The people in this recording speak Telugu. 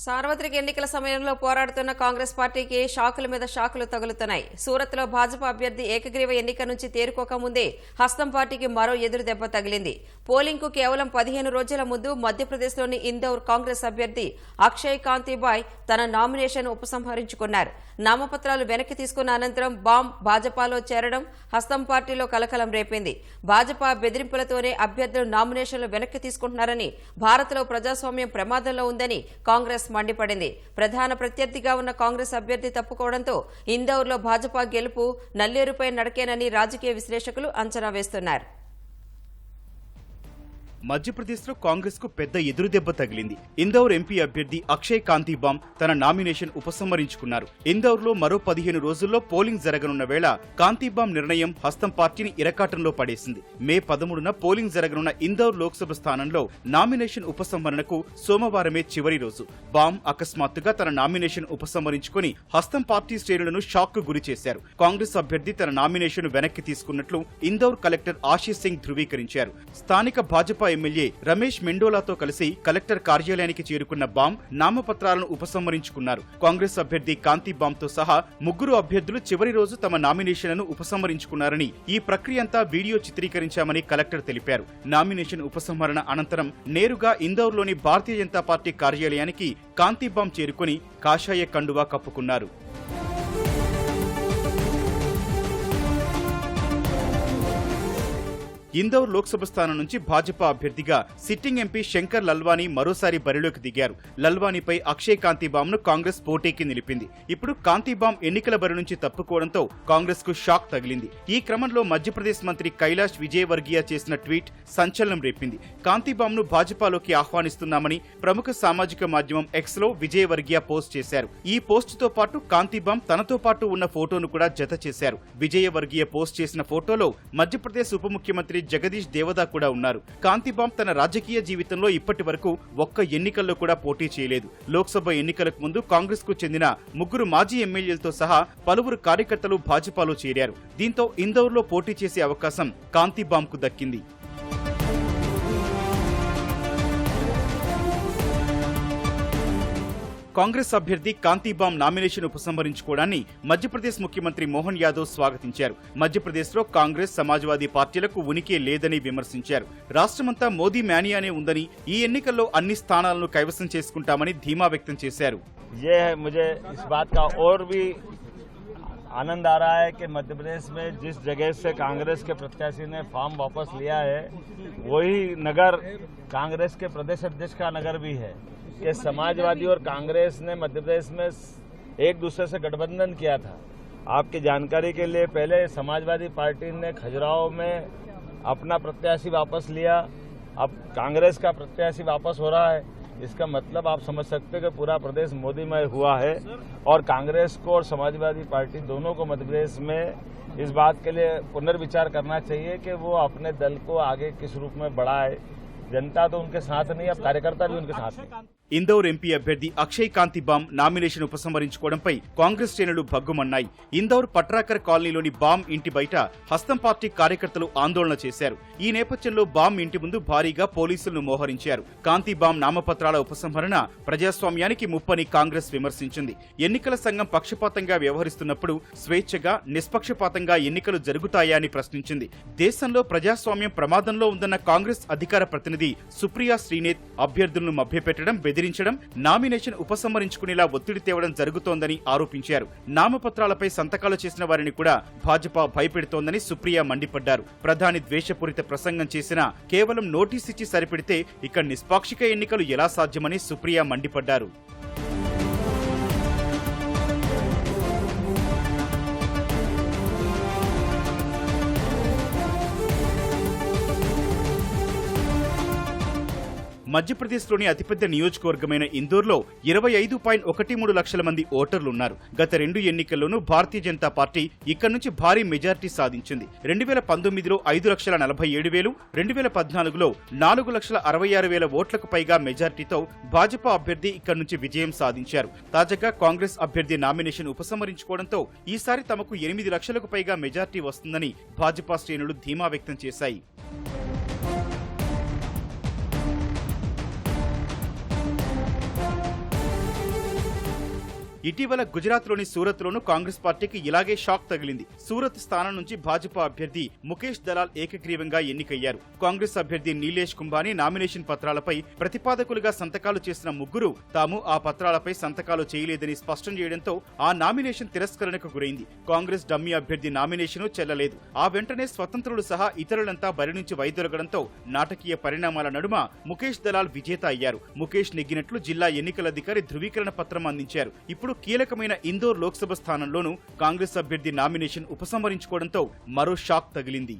సార్వత్రిక ఎన్నికల సమయంలో పోరాడుతున్న కాంగ్రెస్ పార్టీకి షాకుల మీద షాకులు తగులుతున్నాయి. సూరత్లో భాజపా అభ్యర్థి ఏకగ్రీవ ఎన్నిక నుంచి తేరుకోకముందే హస్తం పార్టీకి మరో ఎదురు దెబ్బ తగిలింది. పోలింగ్కు కేవలం 15 రోజుల ముందు మధ్యప్రదేశ్లోని ఇందౌర్ కాంగ్రెస్ అభ్యర్థి అక్షయ్ కాంతిబాయ్ తన నామినేషన్ ఉపసంహరించుకున్నారు. నామపత్రాలు వెనక్కి తీసుకున్న అనంతరం బామ్ భాజపాలో చేరడం హస్తం పార్టీలో కలకలం రేపింది. భాజపా బెదిరింపులతోనే అభ్యర్థులు నామినేషన్లు వెనక్కి తీసుకుంటున్నారని, భారత్లో ప్రజాస్వామ్యం ప్రమాదంలో ఉందని కాంగ్రెస్ మండిపడింది. ప్రధాన ప్రత్యర్థిగా ఉన్న కాంగ్రెస్ అభ్యర్థి తప్పుకోవడంతో ఇందౌర్లో భాజపా గెలుపు నల్లేరుపై నడకేనని రాజకీయ విశ్లేషకులు అంచనా వేస్తున్నారు. మధ్యప్రదేశ్లో కాంగ్రెస్ కు పెద్ద ఎదురుదెబ్బ తగిలింది. ఇందౌర్ ఎంపీ అభ్యర్థి అక్షయ్ కాంతిబామ్ తన నామినేషన్ ఉపసంహరించుకున్నారు. ఇందౌర్లో మరో 15 రోజుల్లో పోలింగ్ జరగనున్న వేళ కాంతిబామ్ నిర్ణయం హస్తం పార్టీని ఇరకాటంలో పడేసింది. మే 13న పోలింగ్ జరగనున్న ఇందౌర్ లోక్సభ స్థానంలో నామినేషన్ ఉపసంహరణకు సోమవారమే చివరి రోజు. బామ్ అకస్మాత్తుగా తన నామినేషన్ ఉపసంహరించుకుని హస్తం పార్టీ శ్రేణులను షాక్ కు గురి చేశారు. కాంగ్రెస్ అభ్యర్థి తన నామినేషన్ వెనక్కి తీసుకున్నట్లు ఇందౌర్ కలెక్టర్ ఆశీష్ సింగ్ ధృవీకరించారు. స్థానిక భాజపా ఎమ్మెల్యే రమేష్ మెండోలాతో కలిసి కలెక్టర్ కార్యాలయానికి చేరుకున్న బామ్ నామపత్రాలను ఉపసంహరించుకున్నారు. కాంగ్రెస్ అభ్యర్థి కాంతిబామ్తో సహా 3 అభ్యర్థులు చివరి రోజు తమ నామినేషన్లను ఉపసంహరించుకున్నారని, ఈ ప్రక్రియ అంతా వీడియో చిత్రీకరించామని కలెక్టర్ తెలిపారు. నామినేషన్ ఉపసంహరణ అనంతరం నేరుగా ఇందౌర్లోని భారతీయ జనతా పార్టీ కార్యాలయానికి కాంతిబామ్ చేరుకుని కాషాయ కండువా కప్పుకున్నారు. ఇందౌర్ లోక్సభ స్థానం నుంచి భాజపా అభ్యర్థిగా సిట్టింగ్ ఎంపీ శంకర్ లల్వానీ మరోసారి బరిలోకి దిగారు. లల్వానీపై అక్షయ్ కాంతిబామ్ ను కాంగ్రెస్ పోటీకి నిలిపింది. ఇప్పుడు కాంతిబామ్ ఎన్నికల బరి నుంచి తప్పుకోవడంతో కాంగ్రెస్ కు షాక్ తగిలింది. ఈ క్రమంలో మధ్యప్రదేశ్ మంత్రి కైలాష్ విజయవర్గీయ చేసిన ట్వీట్ సంచలనం రేపింది. కాంతిబామ్ ను భాజపాలోకి ఆహ్వానిస్తున్నామని ప్రముఖ సామాజిక మాధ్యమం ఎక్స్ లో విజయవర్గీయ పోస్ట్ చేశారు. ఈ పోస్ట్ తో పాటు కాంతిబామ్ తనతో పాటు ఉన్న ఫోటోను కూడా జత చేశారు. విజయవర్గీయ పోస్ట్ చేసిన ఫోటోలో మధ్యప్రదేశ్ ఉప ముఖ్యమంత్రి జగదీష్ దేవదా కూడా ఉన్నారు. కాంతిబామ్ తన రాజకీయ జీవితంలో ఇప్పటి వరకు ఒక్క ఎన్నికల్లో కూడా పోటీ చేయలేదు. లోక్సభ ఎన్నికలకు ముందు కాంగ్రెస్ కు చెందిన 3 మాజీ ఎమ్మెల్యేలతో సహా పలువురు కార్యకర్తలు భాజపాలో చేరారు. దీంతో ఇందౌర్లో పోటీ చేసే అవకాశం కాంతిబామ్ కు దక్కింది. కాంగ్రెస్ అభ్యర్థి కాంతిబామ్ నామినేషన్ ఉపసంహరించుకోవడాన్ని మధ్యప్రదేశ్ ముఖ్యమంత్రి మోహన్ యాదవ్ స్వాగతించారు. మధ్యప్రదేశ్లో కాంగ్రెస్, సమాజ్వాదీ పార్టీలకు ఉనికి లేదని విమర్శించారు. రాష్ట్రమంతా మోదీ మేనియానే ఉందని, ఈ ఎన్నికల్లో అన్ని స్థానాలను కైవసం చేసుకుంటామని ధీమా వ్యక్తం చేశారు. आनंद आ रहा है कि मध्य प्रदेश में जिस जगह से कांग्रेस के प्रत्याशी ने फॉर्म वापस लिया है, वही नगर कांग्रेस के प्रदेश अध्यक्ष का नगर भी है कि समाजवादी और कांग्रेस ने मध्य प्रदेश में एक दूसरे से गठबंधन किया था. आपकी जानकारी के लिए पहले समाजवादी पार्टी ने खजुराहो में अपना प्रत्याशी वापस लिया, अब कांग्रेस का प्रत्याशी वापस हो रहा है. इसका मतलब आप समझ सकते हैं कि पूरा प्रदेश मोदीमय हुआ है और कांग्रेस को और समाजवादी पार्टी दोनों को मध्य प्रदेश में इस बात के लिए पुनर्विचार करना चाहिए कि वो अपने दल को आगे किस रूप में बढ़ाए. जनता तो उनके साथ नहीं, अब कार्यकर्ता भी उनके साथ नहीं. ఇందౌర్ ఎంపీ అభ్యర్థి అక్షయ్ కాంతిబామ్ నామినేషన్ ఉపసంహరించుకోవడంపై కాంగ్రెస్ శ్రేణులు భగ్గుమన్నాయి. ఇందౌర్ పట్రాకర్ కాలనీలోని బామ్ ఇంటి బయట హస్తం పార్టీ కార్యకర్తలు ఆందోళన చేశారు. ఈ నేపథ్యంలో బామ్ ఇంటి ముందు భారీగా పోలీసులను మోహరించారు. కాంతిబామ్ నామపత్రాల ఉపసంహరణ ప్రజాస్వామ్యానికి ముప్పని కాంగ్రెస్ విమర్శించింది. ఎన్నికల సంఘం పక్షపాతంగా వ్యవహరిస్తున్నప్పుడు స్వేచ్ఛగా, నిష్పక్షపాతంగా ఎన్నికలు జరుగుతాయా అని ప్రశ్నించింది. దేశంలో ప్రజాస్వామ్యం ప్రమాదంలో ఉందన్న కాంగ్రెస్ అధికార ప్రతినిధి సుప్రియా శ్రీనేత్ అభ్యర్థులను మభ్యపెట్టడం, బెదిరించడం, నామినేషన్ ఉపసంహరించుకునేలా ఒత్తిడి తేవడం జరుగుతోందని ఆరోపించారు. నామపత్రాలపై సంతకాలు చేసిన వారిని కూడా భాజపా భయపెడుతోందని సుప్రియా మండిపడ్డారు. ప్రధాని ద్వేషపూరిత ప్రసంగం చేసినా కేవలం నోటీస్ ఇచ్చి సరిపెడితే ఇక నిష్పాక్షిక ఎన్నికలు ఎలా సాధ్యమని సుప్రియా మండిపడ్డారు. మధ్యప్రదేశ్లోని అతిపెద్ద నియోజకవర్గమైన ఇందోర్లో 25.13 లక్షల మంది ఓటర్లున్నారు. గత 2 ఎన్నికల్లోనూ భారతీయ జనతా పార్టీ ఇక్కడి నుంచి భారీ మెజార్టీ సాధించింది. 2019లో 5,47,000, 2014లో 4,66,000 ఓట్లకు పైగా మెజార్టీతో భాజపా అభ్యర్థి ఇక్కడి నుంచి విజయం సాధించారు. తాజాగా కాంగ్రెస్ అభ్యర్థి నామినేషన్ ఉపసంహరించుకోవడంతో ఈసారి తమకు 8 లక్షలకు పైగా మెజార్టీ వస్తుందని భాజపా శ్రేణులు ధీమా వ్యక్తం చేశాయి. ఇటీవల గుజరాత్లోని సూరత్లోనూ కాంగ్రెస్ పార్టీకి ఇలాగే షాక్ తగిలింది. సూరత్ స్థానం నుంచి భాజపా అభ్యర్థి ముఖేష్ దలాల్ ఏకగ్రీవంగా ఎన్నికయ్యారు. కాంగ్రెస్ అభ్యర్థి నీలేష్ కుంభాని నామినేషన్ పత్రాలపై ప్రతిపాదకులుగా సంతకాలు చేసిన ముగ్గురు తాము ఆ పత్రాలపై సంతకాలు చేయలేదని స్పష్టం చేయడంతో ఆ నామినేషన్ తిరస్కరణకు గురైంది. కాంగ్రెస్ డమ్మీ అభ్యర్థి నామినేషను చెల్లలేదు. ఆ వెంటనే స్వతంత్రులు సహా ఇతరులంతా బరి నుంచి వైదొలగడంతో నాటకీయ పరిణామాల నడుమ ముఖేష్ దలాల్ విజేత అయ్యారు. ముఖేష్ నెగ్గినట్లు జిల్లా ఎన్నికల అధికారి ధృవీకరణ పత్రం అందించారు. ఇప్పుడు కీలకమైన ఇందోర్ లోక్సభ స్థానంలోనూ కాంగ్రెస్ అభ్యర్థి నామినేషన్ ఉపసంహరించుకోవడంతో మరో షాక్ తగిలింది.